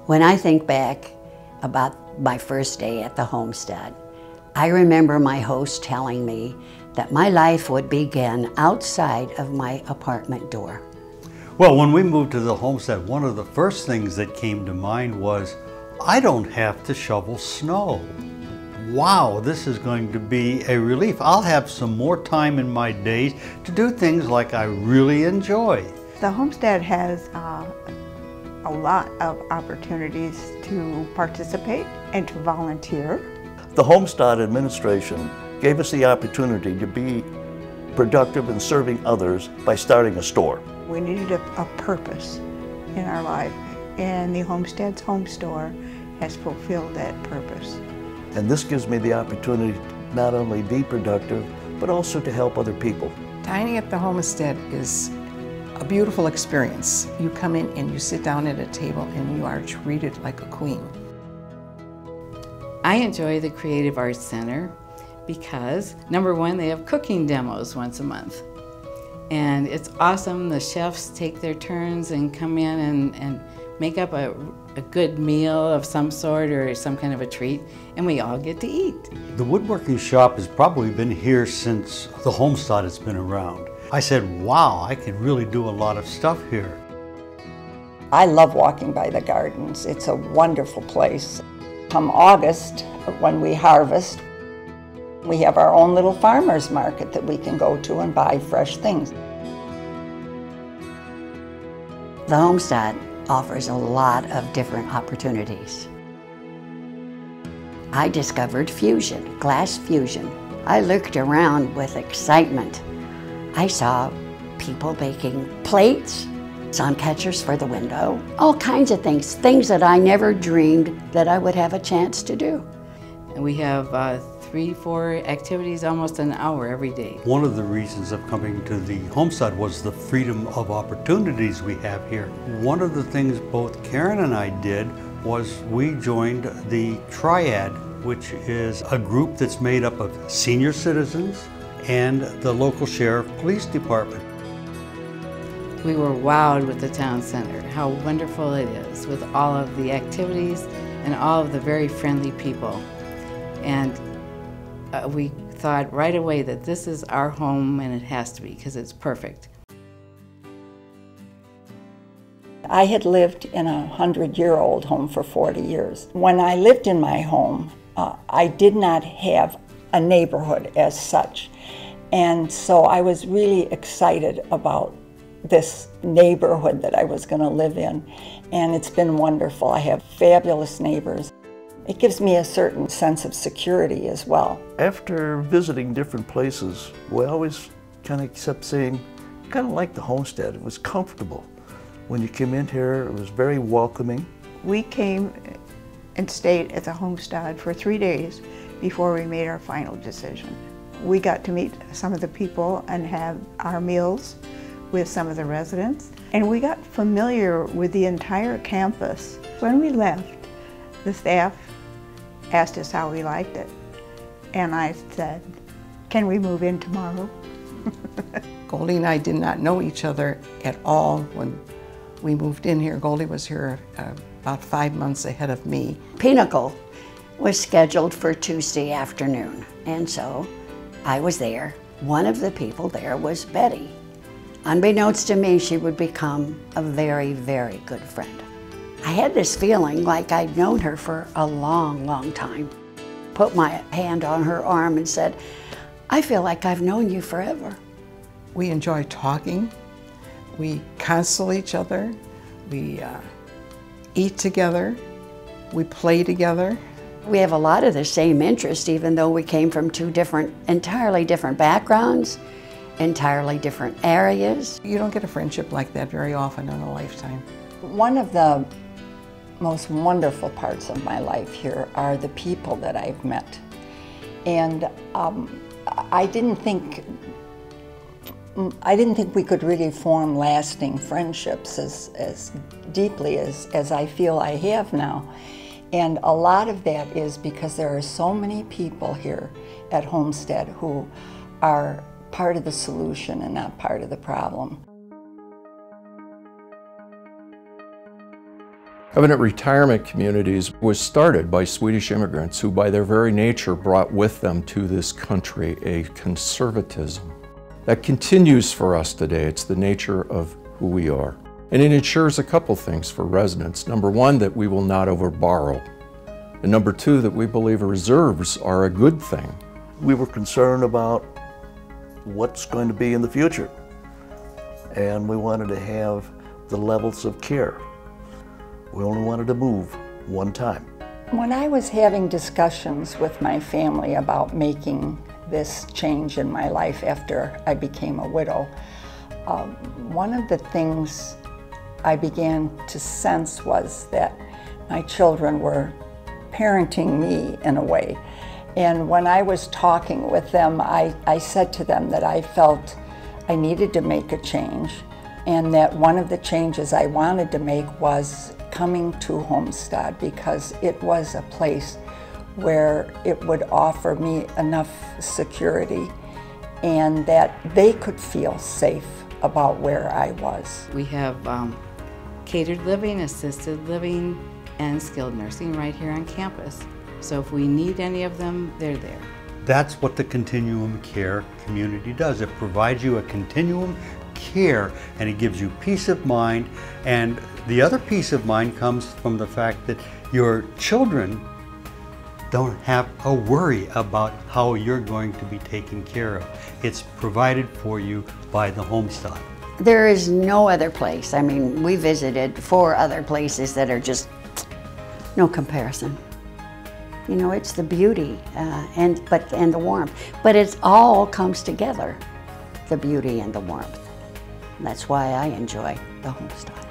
When I think back about my first day at the Holmstad, I remember my host telling me that my life would begin outside of my apartment door. Well, when we moved to the Holmstad, one of the first things that came to mind was, I don't have to shovel snow. Wow, this is going to be a relief. I'll have some more time in my days to do things like I really enjoy. The Homestead has a lot of opportunities to participate and to volunteer. The Holmstad administration gave us the opportunity to be productive in serving others by starting a store. We needed a purpose in our life, and the Homestead's home store has fulfilled that purpose. And this gives me the opportunity to not only be productive, but also to help other people. Dining at the Homestead is a beautiful experience. You come in and you sit down at a table and you are treated like a queen. I enjoy the Creative Arts Center because, number one, they have cooking demos once a month. And it's awesome. The chefs take their turns and come in and make up a good meal of some sort or some kind of a treat, and we all get to eat. The woodworking shop has probably been here since the Holmstad has been around. I said, wow, I can really do a lot of stuff here. I love walking by the gardens. It's a wonderful place. Come August, when we harvest, we have our own little farmer's market that we can go to and buy fresh things. The Homestead offers a lot of different opportunities. I discovered fusion, glass fusion. I looked around with excitement. I saw people baking plates, sun catchers for the window, all kinds of things that I never dreamed that I would have a chance to do. And we have 3-4 activities almost an hour every day. One of the reasons of coming to the Homestead was the freedom of opportunities we have here. One of the things both Karen and I did was we joined the Triad, which is a group that's made up of senior citizens and the local sheriff police department. We were wowed with the town center, how wonderful it is with all of the activities and all of the very friendly people. And we thought right away that this is our home, and it has to be because it's perfect. I had lived in a 100-year-old home for 40 years. When I lived in my home, I did not have a neighborhood as such. And so I was really excited about this neighborhood that I was going to live in. And it's been wonderful. I have fabulous neighbors. It gives me a certain sense of security as well. After visiting different places, we always kind of kept saying, kind of like the Homestead. It was comfortable. When you came in here, it was very welcoming. We came and stayed at the Homestead for 3 days before we made our final decision. We got to meet some of the people and have our meals with some of the residents, and we got familiar with the entire campus. When we left, the staff asked us how we liked it, and I said, "Can we move in tomorrow?" Goldie and I did not know each other at all when we moved in here. Goldie was here about 5 months ahead of me. Pinnacle was scheduled for Tuesday afternoon, and so I was there. One of the people there was Betty. Unbeknownst to me, she would become a very, very good friend. I had this feeling like I'd known her for a long, long time. Put my hand on her arm and said, "I feel like I've known you forever." We enjoy talking. We console each other. We eat together. We play together. We have a lot of the same interests, even though we came from two entirely different backgrounds, entirely different areas. You don't get a friendship like that very often in a lifetime. One of the most wonderful parts of my life here are the people that I've met. And I didn't think we could really form lasting friendships as deeply as I feel I have now. And a lot of that is because there are so many people here at Homestead who are part of the solution and not part of the problem. Covenant Retirement Communities was started by Swedish immigrants who by their very nature brought with them to this country a conservatism that continues for us today. It's the nature of who we are. And it ensures a couple things for residents. Number one, that we will not overborrow. And number two, that we believe reserves are a good thing. We were concerned about what's going to be in the future. And we wanted to have the levels of care. We only wanted to move one time. When I was having discussions with my family about making this change in my life after I became a widow, one of the things I began to sense was that my children were parenting me in a way. And when I was talking with them, I said to them that I felt I needed to make a change, and that one of the changes I wanted to make was coming to Holmstad, because it was a place where it would offer me enough security and that they could feel safe about where I was. We have catered living, assisted living, and skilled nursing right here on campus. So if we need any of them, they're there. That's what the Continuum Care community does. It provides you a continuum care, and it gives you peace of mind. And the other peace of mind comes from the fact that your children don't have a worry about how you're going to be taken care of. It's provided for you by the Holmstad. There is no other place. I mean, we visited 4 other places that are just no comparison. You know, it's the beauty and the warmth. But it all comes together, the beauty and the warmth. That's why I enjoy the Holmstad.